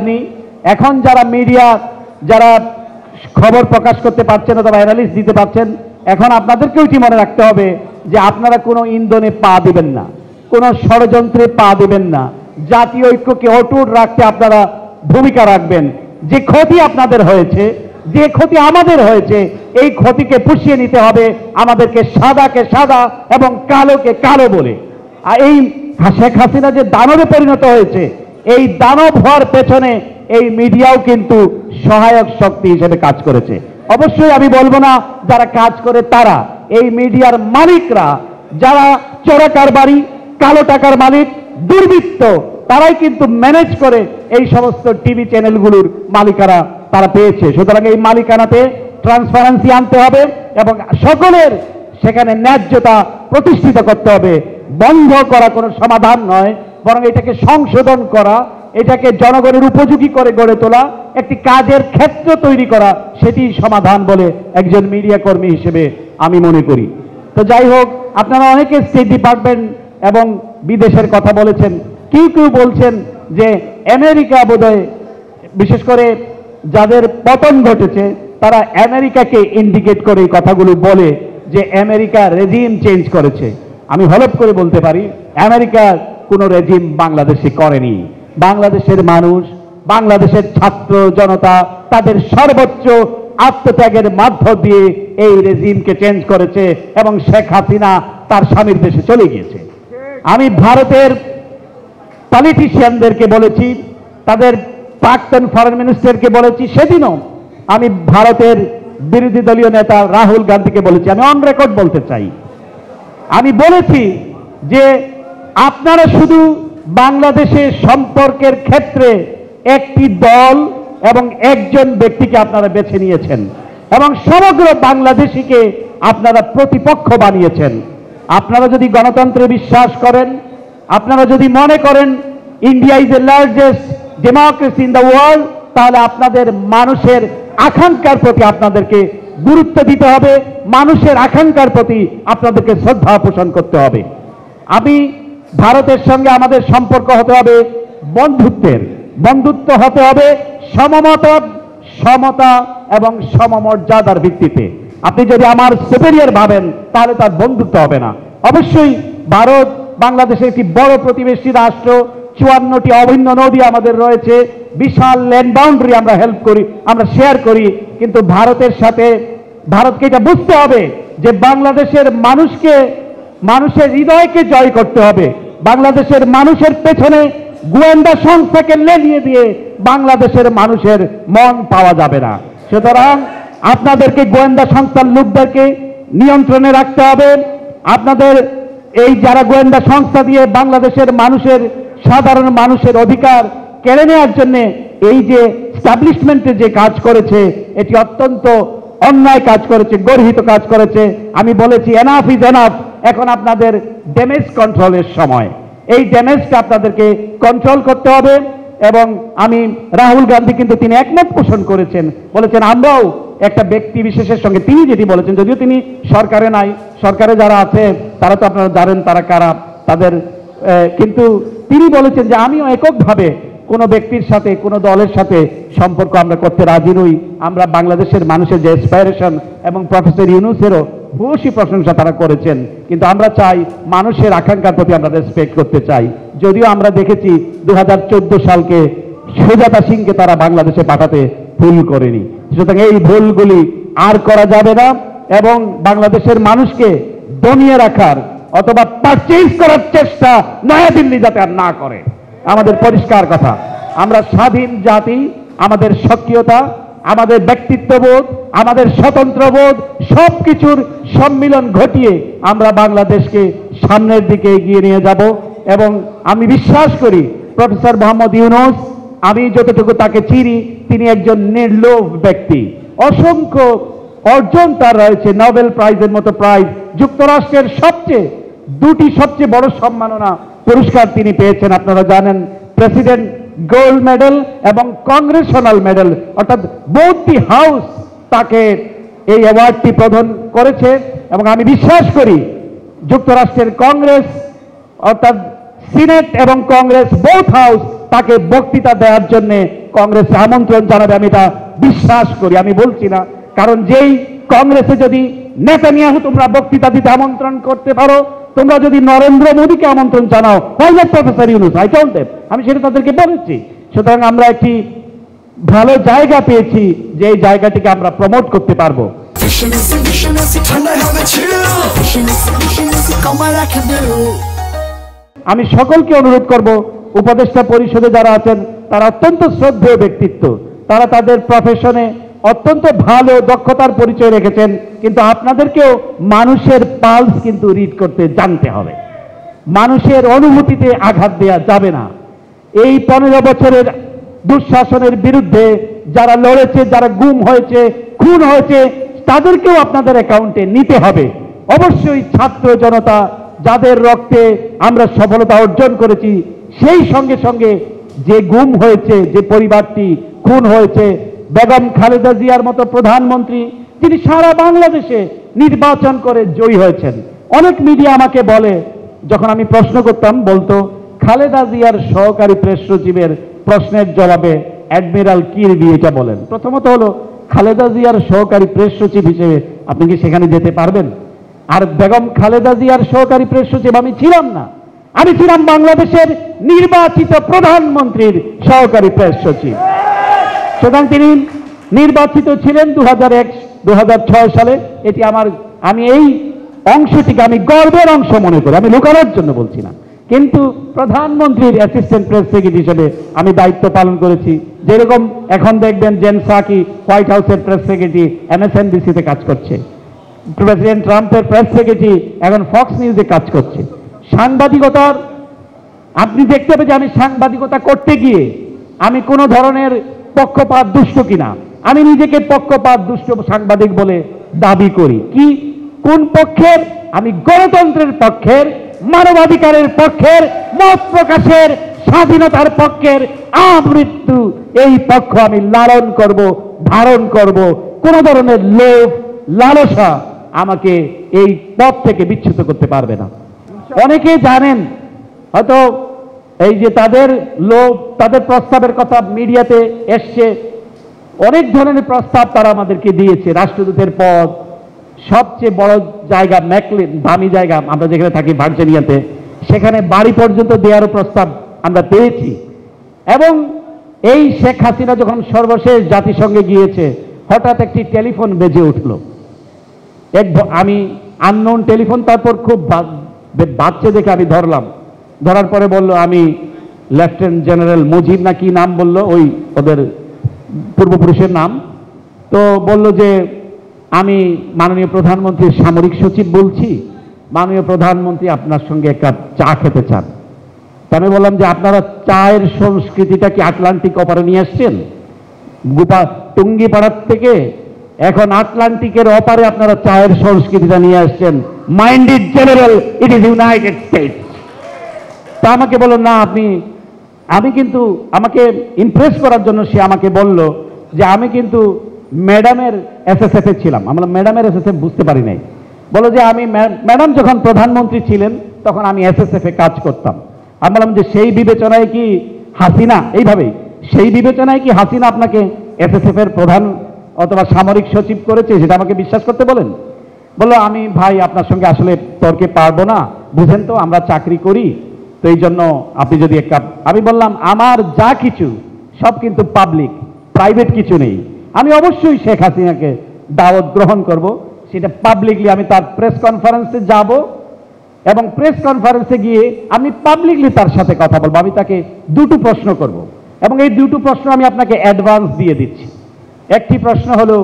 পারেননি। এখন যারা মিডিয়া, যারা খবর প্রকাশ করতে পারছেন অথবা অ্যানালিস্ট দিতে পারছেন, এখন আপনাদেরকেও এটি মনে রাখতে হবে যে আপনারা কোনো ইন্ধনে পা দিবেন না, কোনো ষড়যন্ত্রে পা দিবেন না। জাতীয় ঐক্যকে অটুট রাখতে আপনারা ভূমিকা রাখবেন। যে ক্ষতি আপনাদের হয়েছে, যে ক্ষতি আমাদের হয়েছে, এই ক্ষতিকে পুষিয়ে নিতে হবে আমাদেরকে সাদাকে সাদা এবং কালোকে কালো বলে। আর এই শেখ হাসিনা যে দানবে পরিণত হয়েছে, এই দানব হওয়ার পেছনে এই মিডিয়াও কিন্তু সহায়ক শক্তি হিসেবে কাজ করেছে। অবশ্যই আমি বলবো না যারা কাজ করে তারা, এই মিডিয়ার মালিকরা, যারা চোরা কারবারি, কালো টাকার মালিক, দুর্বৃত্ত, তারাই কিন্তু ম্যানেজ করে এই সমস্ত টিভি চ্যানেলগুলোর মালিকানা তারা পেয়েছে। সুতরাং এই মালিকানাতে ট্রান্সপারেন্সি আনতে হবে এবং সকলের সেখানে ন্যায্যতা প্রতিষ্ঠিত করতে হবে। বন্ধ করা কোনো সমাধান নয়, বরং এটাকে সংশোধন করা, এটাকে জনগণের উপযোগী করে গড়ে তোলা, একটি কাজের ক্ষেত্র তৈরি করা, সেটি সমাধান বলে একজন মিডিয়া কর্মী হিসেবে আমি মনে করি। তো যাই হোক, আপনারা অনেকে স্টেট ডিপার্টমেন্ট এবং বিদেশের কথা বলেছেন। কেউ কেউ বলছেন যে আমেরিকা বোধহয়, বিশেষ করে যাদের পতন ঘটেছে তারা আমেরিকাকে ইন্ডিকেট করে এই কথাগুলো বলে যে আমেরিকা রেজিম চেঞ্জ করেছে। আমি হলফ করে বলতে পারি আমেরিকার কোনো রেজিম বাংলাদেশে করেনি। বাংলাদেশের মানুষ, বাংলাদেশের ছাত্র জনতা তাদের সর্বোচ্চ আত্মত্যাগের মাধ্য দিয়ে এই রেজিমকে চেঞ্জ করেছে এবং শেখ হাসিনা তার স্বামীর দেশে চলে গিয়েছে। আমি ভারতের পলিটিশিয়ানদেরকে বলেছি, তাদের প্রাক্তন ফরেন মিনিস্টারকে বলেছি, সেদিনও আমি ভারতের বিরোধী দলীয় নেতা রাহুল গান্ধীকে বলেছি, আমি অন রেকর্ড বলতে চাই, আমি বলেছি যে আপনারা শুধু বাংলাদেশের সম্পর্কের ক্ষেত্রে একটি দল এবং একজন ব্যক্তিকে আপনারা বেছে নিয়েছেন এবং সমগ্র বাংলাদেশিকে আপনারা প্রতিপক্ষ বানিয়েছেন। আপনারা যদি গণতন্ত্রে বিশ্বাস করেন, আপনারা যদি মনে করেন India is the largest democracy in the world, তাহলে আপনাদের মানুষের আকাঙ্ক্ষার প্রতি আপনাদেরকে গুরুত্ব দিতে হবে, মানুষের আকাঙ্ক্ষার প্রতি আপনাদেরকে শ্রদ্ধা পোষণ করতে হবে। আমি ভারতের সঙ্গে আমাদের সম্পর্ক হতে হবে বন্ধুত্বের, বন্ধুত্ব হতে হবে সমমত, সমতা এবং সমমর্যাদার ভিত্তিতে। আপনি যদি আমার সুপেরিয়র ভাবেন তাহলে তার বন্ধুত্ব হবে না। অবশ্যই ভারত বাংলাদেশের একটি বড় প্রতিবেশী রাষ্ট্র, 54টি অভিন্ন নদী আমাদের রয়েছে, বিশাল ল্যান্ড বাউন্ডারি আমরা হেল্প করি, আমরা শেয়ার করি। কিন্তু ভারতের সাথে ভারতকে এটা বুঝতে হবে যে বাংলাদেশের মানুষকে, মানুষের হৃদয়কে জয় করতে হবে। বাংলাদেশের মানুষের পেছনে গোয়েন্দা সংস্থাকে লেলিয়ে দিয়ে বাংলাদেশের মানুষের মন পাওয়া যাবে না। সুতরাং আপনাদেরকে গোয়েন্দা সংস্থার লোকদেরকে নিয়ন্ত্রণে রাখতে হবে। আপনাদের এই যারা গোয়েন্দা সংস্থা দিয়ে বাংলাদেশের মানুষের, সাধারণ মানুষের অধিকার কেড়ে নেওয়ার জন্য এই যে এস্টাবলিশমেন্টে যে কাজ করেছে, এটি অত্যন্ত অন্যায় কাজ করেছে, গর্হিত কাজ করেছে। আমি বলেছি এনাফ ইজ এনাফ, এখন আপনাদের ড্যামেজ কন্ট্রোলের সময়। এই ড্যামেজটা আপনাদেরকে কন্ট্রোল করতে হবে। এবং আমি রাহুল গান্ধী কিন্তু তিনি একমত পোষণ করেছেন, বলেছেন আমরাও একটা ব্যক্তি বিশেষের সঙ্গে, তিনি যেটি বলেছেন, যদিও তিনি সরকারে নাই, সরকারে যারা আছে তারা তো আপনারা জানেন তারা কারা, তাদের কিন্তু তিনি বলেছেন যে আমিও এককভাবে কোনো ব্যক্তির সাথে, কোনো দলের সাথে সম্পর্ক আমরা করতে রাজি নই। আমরা বাংলাদেশের মানুষের যে অ্যাসপাইরেশন, এবং প্রফেসর ইউনূসেরও ভূয়সী প্রশংসা তারা করেছেন, কিন্তু আমরা চাই মানুষের আকাঙ্ক্ষার প্রতি আমরা রেসপেক্ট করতে চাই। যদিও আমরা দেখেছি 2014 সালকে সুজাতা সিংকে তারা বাংলাদেশে পাঠাতে ভুল করেনি। সুতরাং এই ভুলগুলি আর করা যাবে না এবং বাংলাদেশের মানুষকে দমিয়ে রাখার অথবা পারচেজ করার চেষ্টা নয়াদিল্লি যাতে আর না করে। আমাদের পরিষ্কার কথা, আমরা স্বাধীন জাতি, আমাদের সক্রিয়তা, আমাদের ব্যক্তিত্ববোধ, আমাদের স্বতন্ত্রবোধ সবকিছুর সম্মিলন ঘটিয়ে আমরা বাংলাদেশকে সামনের দিকে এগিয়ে নিয়ে যাব। এবং আমি বিশ্বাস করি প্রফেসর মোহাম্মদ ইউনূস, আমি যতটুকু তাকে চিনি, তিনি একজন নির্লোভ ব্যক্তি। অসংখ্য অর্জন তার রয়েছে, নোবেল প্রাইজের মতো প্রাইজ, যুক্তরাষ্ট্রের দুটি সবচেয়ে বড় সম্মাননা পুরস্কার তিনি পেয়েছেন, আপনারা জানেন, প্রেসিডেন্ট গোল্ড মেডেল এবং কংগ্রেশনাল মেডেল, অর্থাৎ বোথ দি হাউস তাকে এই অ্যাওয়ার্ডটি প্রদান করেছে। এবং আমি বিশ্বাস করি যুক্তরাষ্ট্রের কংগ্রেস, অর্থাৎ সিনেট এবং কংগ্রেস বোথ হাউস তাকে বক্তৃতা দেওয়ার জন্য কংগ্রেসে আমন্ত্রণ জানাবে, আমি এটা বিশ্বাস করি। আমি বলছি না, কারণ যেই কংগ্রেসে যদি নেতানিয়াহু তোমরা বক্তৃতা দিতে আমন্ত্রণ করতে পারো, তোমরা যদি নরেন্দ্র মোদীকে আমন্ত্রণ জানাও, why not professor Yunus? I told them, আমি সেটা তাদেরকে বলেছি। সুতরাং আমরা একটি ভালো জায়গা পেয়েছি, যে এই জায়গাটিকে আমরা প্রমোট করতে পারবো। আমি সকলকে অনুরোধ করব, উপদেষ্টা পরিষদে যারা আছেন তারা অত্যন্ত শ্রদ্ধেয় ব্যক্তিত্ব, তারা তাদের প্রফেশনে অত্যন্ত ভালো দক্ষতার পরিচয় রেখেছেন, কিন্তু আপনাদেরকেও মানুষের পালস কিন্তু রিড করতে জানতে হবে। মানুষের অনুভূতিতে আঘাত দেওয়া যাবে না। এই 15 বছরের দুঃশাসনের বিরুদ্ধে যারা লড়েছে, যারা গুম হয়েছে, খুন হয়েছে, তাদেরকেও আপনাদের অ্যাকাউন্টে নিতে হবে। অবশ্যই ছাত্র জনতা যাদের রক্তে আমরা সফলতা অর্জন করেছি, সেই সঙ্গে সঙ্গে যে গুম হয়েছে, যে পরিবারটি খুন হয়েছে, বেগম খালেদা জিয়ার মতো প্রধানমন্ত্রী যিনি সারা বাংলাদেশে নির্বাচন করে জয়ী হয়েছেন। অনেক মিডিয়া আমাকে বলে, যখন আমি প্রশ্ন করতাম বলতো খালেদা জিয়ার সহকারী প্রেস সচিবের প্রশ্নের জবাবে অ্যাডমিরাল কিরবি এটা বলেন। প্রথমত হলো, খালেদা জিয়ার সহকারী প্রেস সচিব হিসেবে আপনি কি সেখানে যেতে পারবেন? আর বেগম খালেদা জিয়ার সহকারী প্রেস সচিব আমি ছিলাম না, আমি ছিলাম বাংলাদেশের নির্বাচিত প্রধানমন্ত্রীর সহকারী প্রেস সচিব। সুতরাং তিনি নির্বাচিত ছিলেন 2001-2006 সালে। এটি আমি এই অংশটিকে আমি গর্বের অংশ মনে করি, আমি লুকানোর জন্য বলছি না। কিন্তু প্রধানমন্ত্রীর অ্যাসিস্ট্যান্ট প্রেস সেক্রেটারি হিসেবে আমি দায়িত্ব পালন করেছি। যেরকম এখন দেখবেন জেন সাকি হোয়াইট হাউসের প্রেস সেক্রেটারি MSNBC-তে কাজ করছে, প্রেসিডেন্ট ট্রাম্পের প্রেস সেক্রেটারি এখন ফক্স নিউজে কাজ করছে। সাংবাদিকতার আপনি দেখতে হবে যে আমি সাংবাদিকতা করতে গিয়ে আমি কোনো ধরনের পক্ষপাত দুষ্ট কিনা। আমি নিজেকে পক্ষপাত দুষ্ট সাংবাদিক বলে দাবি করি। কি কোন পক্ষের? আমি গণতন্ত্রের পক্ষের, মানবাধিকারের পক্ষের, মত প্রকাশের স্বাধীনতার পক্ষের, আমৃত্যু এই পক্ষ আমি লালন করব, ধারণ করব। কোন ধরনের লোভ লালসা আমাকে এই পথ থেকে বিচ্যুত করতে পারবে না। অনেকে জানেন হয়তো এই যে তাদের লোভ, তাদের প্রস্তাবের কথা মিডিয়াতে এসছে, অনেক ধরনের প্রস্তাব তারা আমাদেরকে দিয়েছে। রাষ্ট্রদূতের পদ, সবচেয়ে বড় জায়গা ম্যাকলিন, দামি জায়গা আমরা যেখানে থাকি ভার্জিনিয়াতে, সেখানে বাড়ি পর্যন্ত দেওয়ারও প্রস্তাব আমরা পেয়েছি। এবং এই শেখ হাসিনা যখন সর্বশেষ জাতিসংঘে গিয়েছে, হঠাৎ একটি টেলিফোন বেজে উঠল, আমি আননোন টেলিফোন। তারপর খুব বাচ্চা দেখে আমি ধরলাম, ধরার পরে বলল আমি লেফটেন্যান্ট জেনারেল মুজিব না কি নাম বললো, ওই ওদের পূর্বপুরুষের নাম। তো বলল যে আমি মাননীয় প্রধানমন্ত্রীর সামরিক সচিব বলছি, মাননীয় প্রধানমন্ত্রী আপনার সঙ্গে এক কাপ চা খেতে চান। তা আমি বললাম যে আপনারা চায়ের সংস্কৃতিটা কি আটলান্টিক অপারে নিয়ে আসছেন? টুঙ্গিপাড়ার থেকে এখন আটলান্টিকের অপারে আপনারা চায়ের সংস্কৃতিটা নিয়ে আসছেন। Mind it general, it is United states. তা আমাকে বলল না আমি কিন্তু, আমাকে ইমপ্রেস করার জন্য সে আমাকে বলল যে আমি কিন্তু ম্যাডামের SSF এ ছিলাম। আমরা ম্যাডামের SSF বুঝতে পারি নাই। বলো যে আমি ম্যাডাম যখন প্রধানমন্ত্রী ছিলেন তখন আমি SSF এ কাজ করতাম। আমি বললাম যে সেই বিবেচনায় কি হাসিনা, এইভাবেই সেই বিবেচনায় কি হাসিনা আপনাকে SSF এর প্রধান অথবা সামরিক সচিব করেছে, সেটা আমাকে বিশ্বাস করতে বলেন? বললো আমি ভাই আপনার সঙ্গে আসলে তর্কে পারবো না, বুঝেন তো আমরা চাকরি করি, তো এই জন্য আপনি যদি এক কাপ। আমি বললাম আমার যা কিছু সব কিন্তু পাবলিক, প্রাইভেট কিছু নেই। আমি অবশ্যই শেখ হাসিনাকে দাওয়াত গ্রহণ করব, সেটা পাবলিকলি। আমি তার প্রেস কনফারেন্সে যাব এবং প্রেস কনফারেন্সে গিয়ে আমি পাবলিকলি তার সাথে কথা বলবো। আমি তাকে দুটো প্রশ্ন করব এবং এই দুটো প্রশ্ন আমি আপনাকে অ্যাডভান্স দিয়ে দিচ্ছি। একটি প্রশ্ন হলো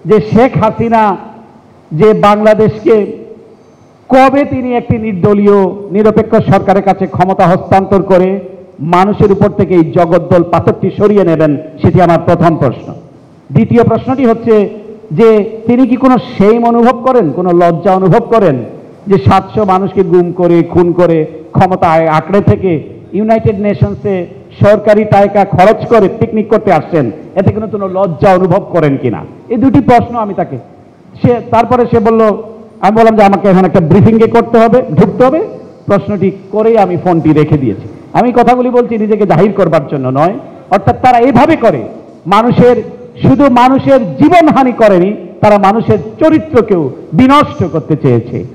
যে শেখ হাসিনা যে বাংলাদেশকে কবে তিনি একটি নির্দলীয় নিরপেক্ষ সরকারের কাছে ক্ষমতা হস্তান্তর করে মানুষের উপর থেকে এই জগদ্দল পাথরটি সরিয়ে নেবেন, সেটি আমার প্রথম প্রশ্ন। দ্বিতীয় প্রশ্নটি হচ্ছে যে তিনি কি কোনো শেম অনুভব করেন, কোনো লজ্জা অনুভব করেন যে 700 মানুষকে গুম করে খুন করে ক্ষমতায় আঁকড়ে থেকে ইউনাইটেড নেশনসে সরকারি টাকা খরচ করে পিকনিক করতে আসছেন, এতে কোনো লজ্জা অনুভব করেন কিনা? এই দুটি প্রশ্ন আমি তাকে, তারপরে সে বলল, আমি বললাম যে আমাকে এখন একটা ব্রিফিংয়ে ঢুকতে হবে, প্রশ্নটি করেই আমি ফোনটি রেখে দিয়েছি। আমি কথাগুলি বলছি নিজেকে জাহির করবার জন্য নয়। অর্থাৎ তারা এভাবে করে, শুধু মানুষের জীবনহানি করেনি, তারা মানুষের চরিত্রকেও বিনষ্ট করতে চেয়েছে।